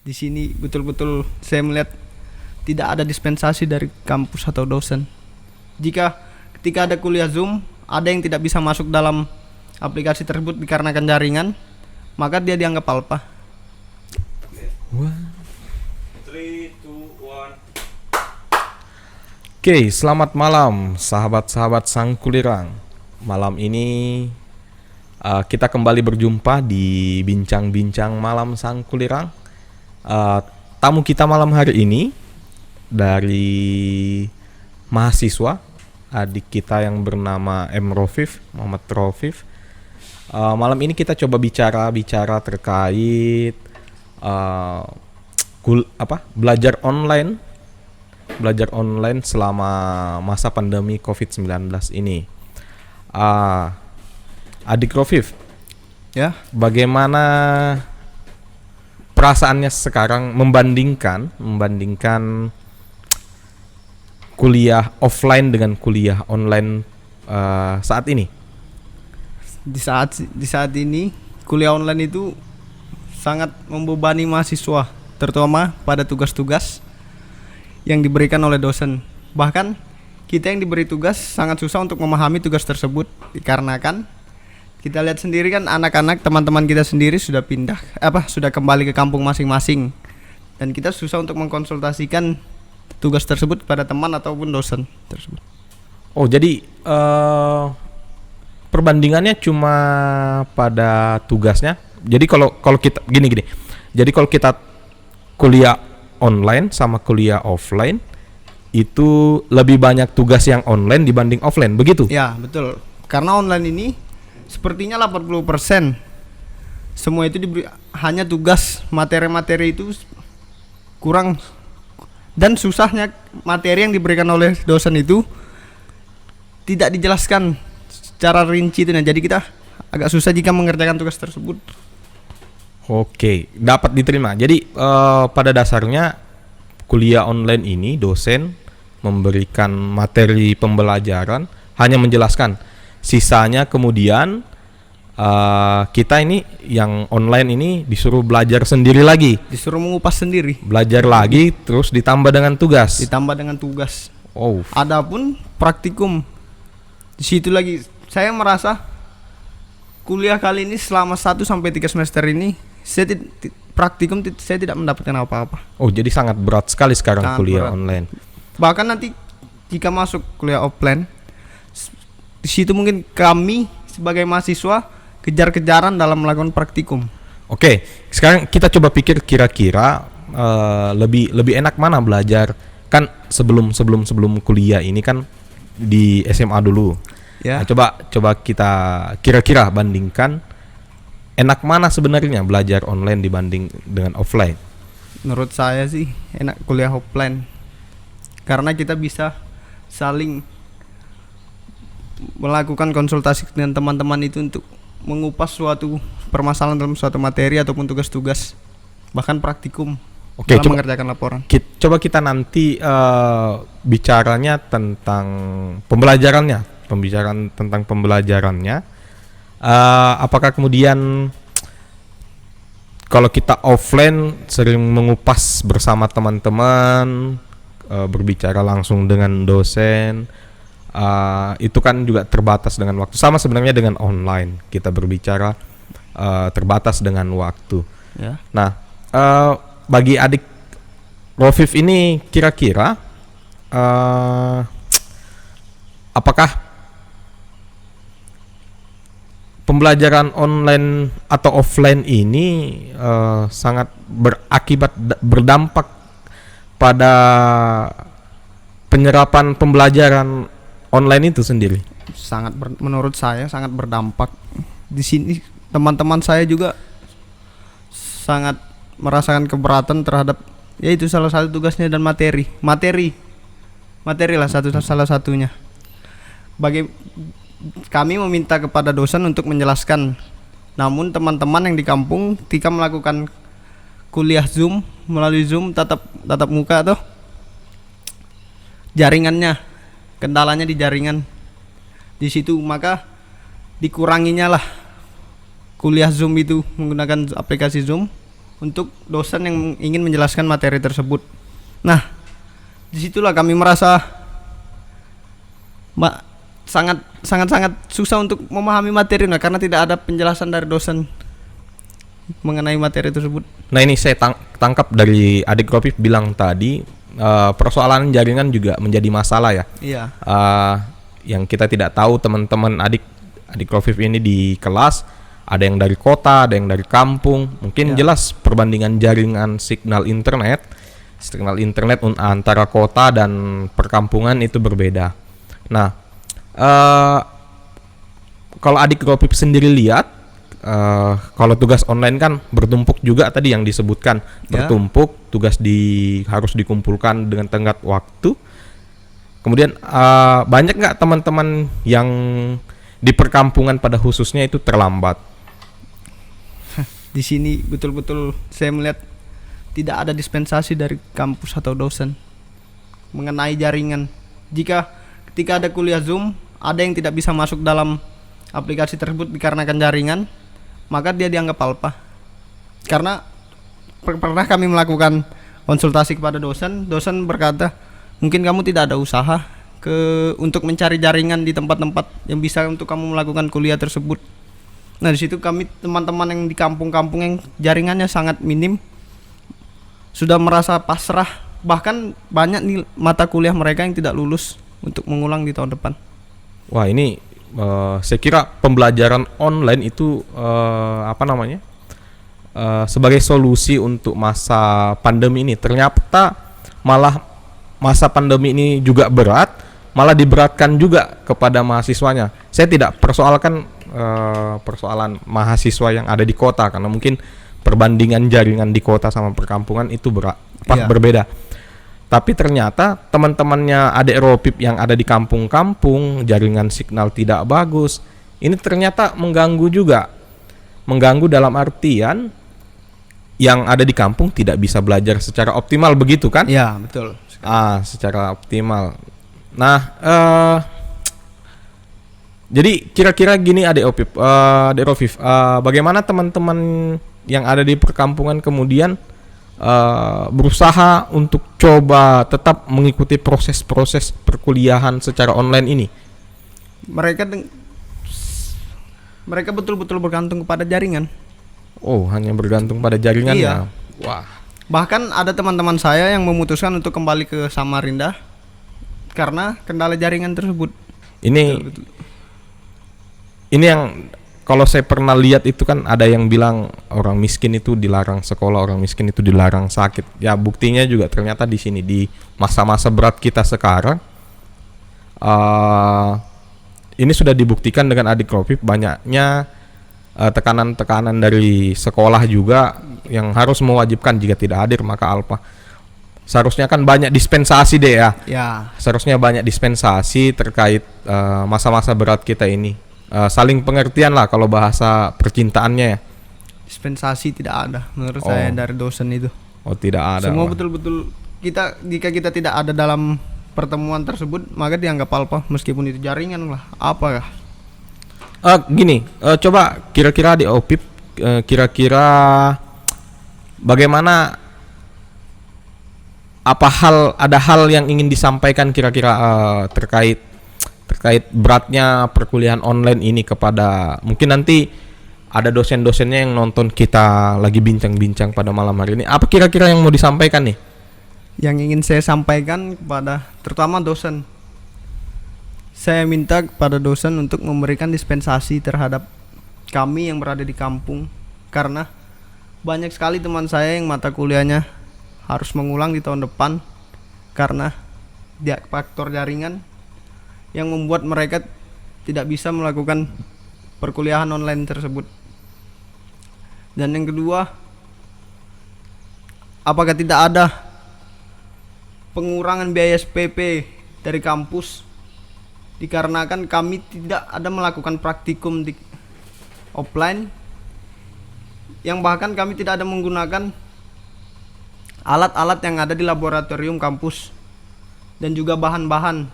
Di sini betul-betul saya melihat tidak ada dispensasi dari kampus atau dosen. Jika ketika ada kuliah Zoom, ada yang tidak bisa masuk dalam aplikasi tersebut dikarenakan jaringan, maka dia dianggap alpha. Wah. Oke, selamat malam sahabat-sahabat Sang Kulirang. Malam ini kita kembali berjumpa di bincang-bincang malam Sang Kulirang. Tamu kita malam hari ini dari mahasiswa, adik kita yang bernama Rofif, Muhammad Rofif. Malam ini kita coba bicara terkait belajar online selama masa pandemi COVID-19 ini. Adik Rofif, Ya, bagaimana perasaannya sekarang membandingkan kuliah offline dengan kuliah online saat ini? di saat ini kuliah online itu sangat membebani mahasiswa, terutama pada tugas-tugas yang diberikan oleh dosen. Bahkan kita yang diberi tugas sangat susah untuk memahami tugas tersebut, dikarenakan kita lihat sendiri kan anak-anak teman-teman kita sendiri sudah sudah kembali ke kampung masing-masing, dan kita susah untuk mengkonsultasikan tugas tersebut pada teman ataupun dosen tersebut. Oh, jadi perbandingannya cuma pada tugasnya. Jadi kalau kita gini. Jadi kalau kita kuliah online sama kuliah offline, itu lebih banyak tugas yang online dibanding offline, begitu? Ya, betul. Karena online ini sepertinya 80% semua itu diberi hanya tugas, materi-materi itu kurang, dan susahnya materi yang diberikan oleh dosen itu tidak dijelaskan secara rinci itu. Nah, jadi kita agak susah jika mengerjakan tugas tersebut. Oke, dapat diterima. Jadi pada dasarnya kuliah online ini dosen memberikan materi pembelajaran, hanya menjelaskan. Sisanya kemudian kita ini yang online ini disuruh belajar sendiri lagi. Disuruh mengupas sendiri. Belajar lagi terus ditambah dengan tugas. Oh. Adapun praktikum, di situ lagi saya merasa kuliah kali ini selama 1 sampai 3 semester ini saya saya tidak mendapatkan apa-apa. Oh, jadi sangat berat sekali sekarang Sangat kuliah berat. online. Bahkan nanti jika masuk kuliah offline, di situ mungkin kami sebagai mahasiswa kejar-kejaran dalam melakukan praktikum. Oke, sekarang kita coba pikir kira-kira lebih enak mana belajar, kan sebelum kuliah ini kan di SMA dulu. Ya. Nah, coba kita kira-kira bandingkan enak mana sebenarnya belajar online dibanding dengan offline. Menurut saya sih enak kuliah offline, karena kita bisa saling melakukan konsultasi dengan teman-teman itu untuk mengupas suatu permasalahan dalam suatu materi ataupun tugas-tugas, bahkan praktikum. Oke, dalam mengerjakan laporan. Coba kita nanti bicaranya tentang pembelajarannya. Apakah kemudian kalau kita offline sering mengupas bersama teman-teman, berbicara langsung dengan dosen, itu kan juga terbatas dengan waktu. Sama sebenarnya dengan online, kita berbicara terbatas dengan waktu. Ya. Nah, bagi adik Rofif ini kira-kira apakah pembelajaran online atau offline ini sangat berdampak pada penyerapan pembelajaran online itu sendiri? Menurut saya sangat berdampak. Di sini teman-teman saya juga sangat merasakan keberatan terhadap yaitu salah satu tugasnya dan materi lah salah satunya. Kami meminta kepada dosen untuk menjelaskan, namun teman-teman yang di kampung ketika melakukan kuliah Zoom melalui Zoom tatap muka tuh, kendalanya di jaringan di situ, maka dikuranginya lah kuliah Zoom itu menggunakan aplikasi Zoom untuk dosen yang ingin menjelaskan materi tersebut. Nah, disitulah kami merasa sangat susah untuk memahami materi, karena tidak ada penjelasan dari dosen mengenai materi tersebut. Nah ini saya tangkap dari adik Rofif bilang tadi, persoalan jaringan juga menjadi masalah ya. Iya. Yang kita tidak tahu teman-teman adik Rofif ini di kelas, ada yang dari kota, ada yang dari kampung. Mungkin jelas perbandingan jaringan signal internet antara kota dan perkampungan itu berbeda. Nah, kalau adik Rofif sendiri lihat, kalau tugas online kan bertumpuk juga tadi yang disebutkan, bertumpuk, tugas harus dikumpulkan dengan tenggat waktu. Kemudian banyak nggak teman-teman yang di perkampungan pada khususnya itu terlambat? Di sini betul-betul saya melihat tidak ada dispensasi dari kampus atau dosen mengenai jaringan. Ketika ada kuliah Zoom, ada yang tidak bisa masuk dalam aplikasi tersebut dikarenakan jaringan, maka dia dianggap alpha. Karena pernah kami melakukan konsultasi kepada dosen berkata, mungkin kamu tidak ada usaha untuk mencari jaringan di tempat-tempat yang bisa untuk kamu melakukan kuliah tersebut. Nah, di situ kami teman-teman yang di kampung-kampung yang jaringannya sangat minim sudah merasa pasrah. Bahkan banyak nih mata kuliah mereka yang tidak lulus untuk mengulang di tahun depan. Wah, ini saya kira pembelajaran online itu sebagai solusi untuk masa pandemi ini. Ternyata malah masa pandemi ini juga berat, malah diberatkan juga kepada mahasiswanya. Saya tidak persoalkan persoalan mahasiswa yang ada di kota, karena mungkin perbandingan jaringan di kota sama perkampungan itu berbeda. Tapi ternyata teman-temannya adik Rofif yang ada di kampung-kampung, jaringan signal tidak bagus. Ini ternyata mengganggu juga. Mengganggu dalam artian yang ada di kampung tidak bisa belajar secara optimal, begitu kan? Iya, betul. Secara optimal. Nah, jadi kira-kira gini adik Rofif, bagaimana teman-teman yang ada di perkampungan kemudian berusaha untuk coba tetap mengikuti proses-proses perkuliahan secara online ini? Mereka betul-betul bergantung kepada jaringan. Oh, hanya bergantung pada jaringan. Iya. Ya? Wah. Bahkan ada teman-teman saya yang memutuskan untuk kembali ke Samarinda karena kendala jaringan tersebut. Ini yang kalau saya pernah lihat itu kan ada yang bilang orang miskin itu dilarang sekolah, orang miskin itu dilarang sakit. Ya buktinya juga ternyata di sini di masa-masa berat kita sekarang, ini sudah dibuktikan dengan adik Rofif banyaknya tekanan-tekanan dari sekolah juga yang harus mewajibkan jika tidak hadir maka alpha. Seharusnya kan banyak dispensasi deh ya. Ya. Seharusnya banyak dispensasi terkait masa-masa berat kita ini. Saling pengertian lah kalau bahasa percintaannya ya. Dispensasi tidak ada menurut saya dari dosen itu. Oh, tidak ada. Semua betul-betul jika kita tidak ada dalam pertemuan tersebut maka dianggap alpha meskipun itu jaringan lah. Apa ya? Coba kira-kira di Opip kira-kira bagaimana, ada hal yang ingin disampaikan kira-kira terkait beratnya perkuliahan online ini kepada mungkin nanti ada dosen-dosennya yang nonton kita lagi bincang-bincang pada malam hari ini. Apa kira-kira yang mau disampaikan nih? Yang ingin saya sampaikan kepada terutama dosen, saya minta kepada dosen untuk memberikan dispensasi terhadap kami yang berada di kampung, karena banyak sekali teman saya yang mata kuliahnya harus mengulang di tahun depan karena faktor jaringan yang membuat mereka tidak bisa melakukan perkuliahan online tersebut. Dan yang kedua, apakah tidak ada pengurangan biaya SPP dari kampus dikarenakan kami tidak ada melakukan praktikum di offline, yang bahkan kami tidak ada menggunakan alat-alat yang ada di laboratorium kampus dan juga bahan-bahan,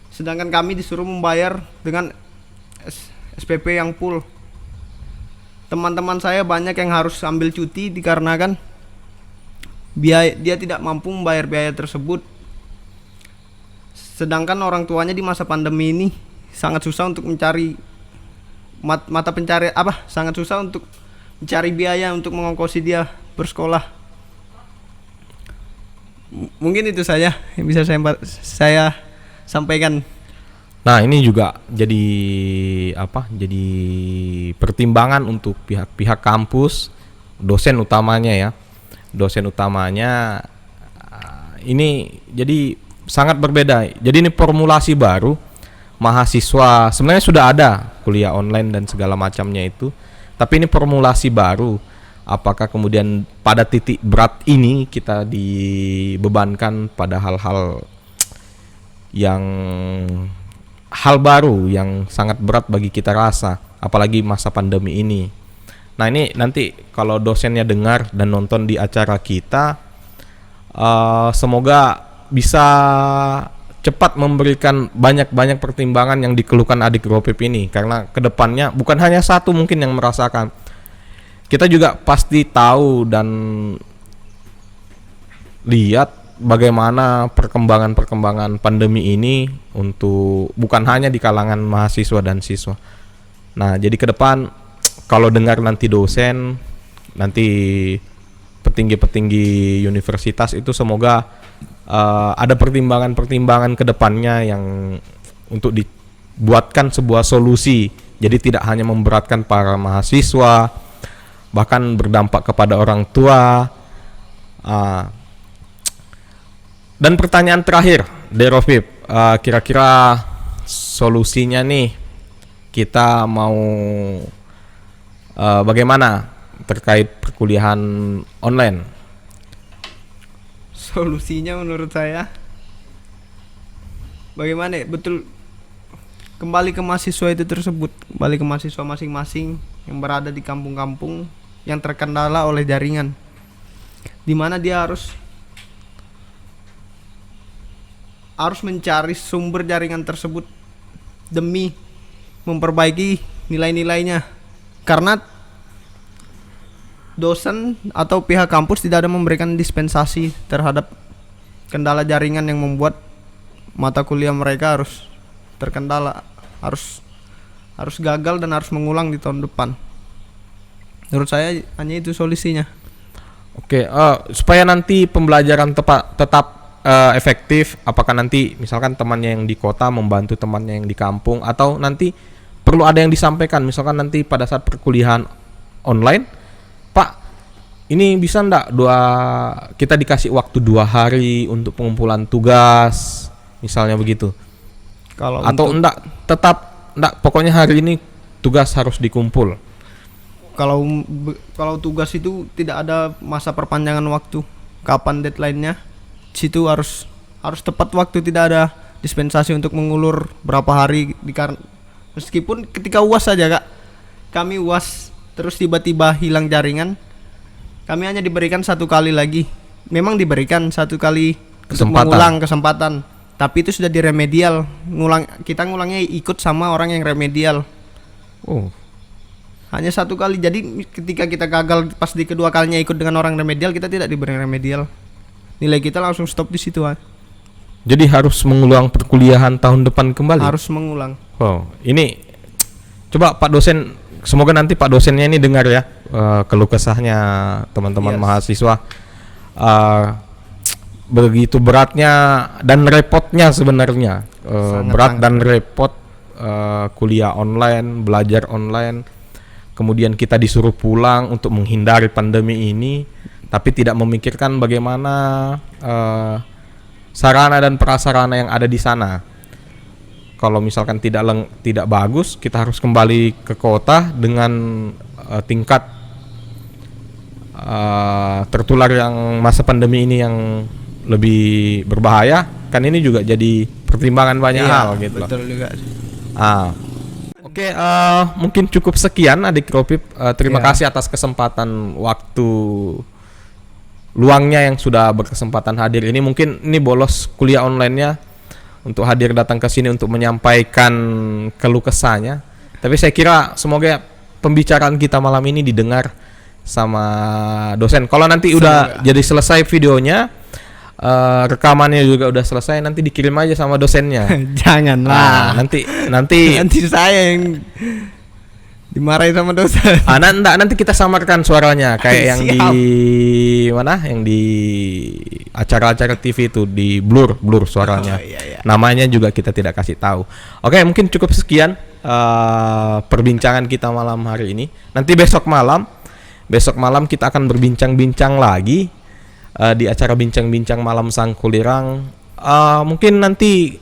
sedangkan kami disuruh membayar dengan SPP yang full teman-teman saya banyak yang harus ambil cuti dikarenakan dia tidak mampu membayar biaya tersebut. Sedangkan orang tuanya di masa pandemi ini sangat susah untuk mencari mata pencarian sangat susah untuk mencari biaya untuk mengongkosi dia bersekolah. Mungkin itu saja yang bisa saya sampaikan. Nah, ini juga jadi Jadi pertimbangan untuk pihak-pihak kampus, dosen utamanya ini jadi sangat berbeda. Jadi ini formulasi baru mahasiswa, sebenarnya sudah ada kuliah online dan segala macamnya itu, tapi ini formulasi baru. Apakah kemudian pada titik berat ini kita dibebankan pada hal baru yang sangat berat bagi kita rasa, apalagi masa pandemi ini. Nah, ini nanti kalau dosennya dengar dan nonton di acara kita, semoga bisa cepat memberikan banyak pertimbangan yang dikeluhkan adik Ropip ini, karena kedepannya bukan hanya satu mungkin yang merasakan. Kita juga pasti tahu dan lihat bagaimana perkembangan pandemi ini untuk bukan hanya di kalangan mahasiswa dan siswa. Nah, jadi ke depan kalau dengar nanti dosen, nanti petinggi universitas itu semoga ada pertimbangan ke depannya yang untuk dibuatkan sebuah solusi. Jadi tidak hanya memberatkan para mahasiswa, bahkan berdampak kepada orang tua. Dan pertanyaan terakhir, Derovip, kira-kira solusinya nih kita mau bagaimana terkait perkuliahan online? Solusinya menurut saya bagaimana ya? Betul, kembali ke mahasiswa itu tersebut, kembali ke mahasiswa masing-masing yang berada di kampung-kampung yang terkendala oleh jaringan, di mana dia harus mencari sumber jaringan tersebut demi memperbaiki nilai-nilainya, karena dosen atau pihak kampus tidak ada memberikan dispensasi terhadap kendala jaringan yang membuat mata kuliah mereka harus terkendala, harus gagal dan harus mengulang di tahun depan. Menurut saya hanya itu solusinya. Oke, supaya nanti pembelajaran tetap efektif, apakah nanti misalkan temannya yang di kota membantu temannya yang di kampung, atau nanti perlu ada yang disampaikan, misalkan nanti pada saat perkuliahan online, Pak, ini bisa ndak kita dikasih waktu 2 hari untuk pengumpulan tugas, misalnya begitu. Atau tetap pokoknya hari ini tugas harus dikumpul. Kalau tugas itu tidak ada masa perpanjangan waktu, kapan deadline-nya, situ harus tepat waktu, tidak ada dispensasi untuk mengulur berapa hari. Meskipun ketika UAS saja, Kak, kami UAS terus tiba-tiba hilang jaringan, kami hanya diberikan 1 kali lagi. Memang diberikan 1 kali untuk mengulang kesempatan, tapi itu sudah diremedial. Kita ngulangnya ikut sama orang yang remedial. Hanya 1 kali. Jadi ketika kita gagal pas di kedua kalinya ikut dengan orang remedial, kita tidak diberi remedial. Nilai kita langsung stop di situ. Jadi harus mengulang perkuliahan tahun depan kembali. Harus mengulang. Ini coba Pak dosen, semoga nanti Pak dosennya ini dengar ya keluh kesahnya teman-teman mahasiswa. Begitu beratnya dan repotnya sebenarnya. Berat dan repot kuliah online, belajar online. Kemudian kita disuruh pulang untuk menghindari pandemi ini, tapi tidak memikirkan bagaimana sarana dan prasarana yang ada di sana. Kalau misalkan tidak bagus, kita harus kembali ke kota dengan tingkat tertular yang masa pandemi ini yang lebih berbahaya. Kan ini juga jadi pertimbangan banyak hal gitu. Betul juga. Oke, mungkin cukup sekian adik Ropip. Terima kasih atas kesempatan waktu luangnya yang sudah berkesempatan hadir ini. Mungkin ini bolos kuliah online-nya untuk hadir datang ke sini untuk menyampaikan keluh kesahnya. Tapi saya kira semoga pembicaraan kita malam ini didengar sama dosen. Kalau nanti udah jadi selesai videonya, rekamannya juga udah selesai, nanti dikirim aja sama dosennya. Janganlah. Nanti Nanti saya yang dimarahin sama dosen. nanti kita samarkan suaranya kayak yang di Siap. mana? Yang di acara-acara TV itu di blur suaranya. Iya. Namanya juga kita tidak kasih tahu. Oke, mungkin cukup sekian perbincangan kita malam hari ini. Nanti besok malam kita akan berbincang-bincang lagi di acara bincang-bincang malam Sang Kulirang. Mungkin nanti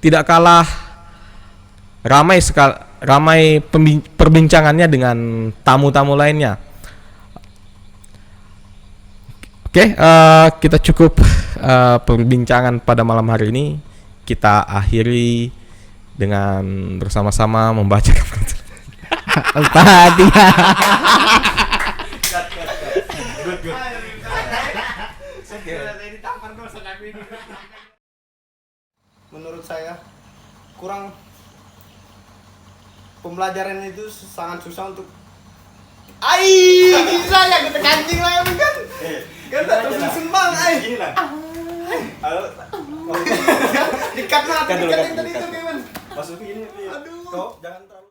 tidak kalah ramai perbincangannya dengan tamu-tamu lainnya. Oke, kita cukup perbincangan pada malam hari ini. Kita akhiri dengan bersama-sama membaca Al-Fatihah. Menurut saya kurang, pembelajaran itu sangat susah untuk bisa ya kita kancing lah kan kan tak terus sembang Gini lah. Halo. dikat mati Kan dulu, dikat kan yang tadi dulu, itu gimana Masukin ini. Aduh. Kau jangan terlalu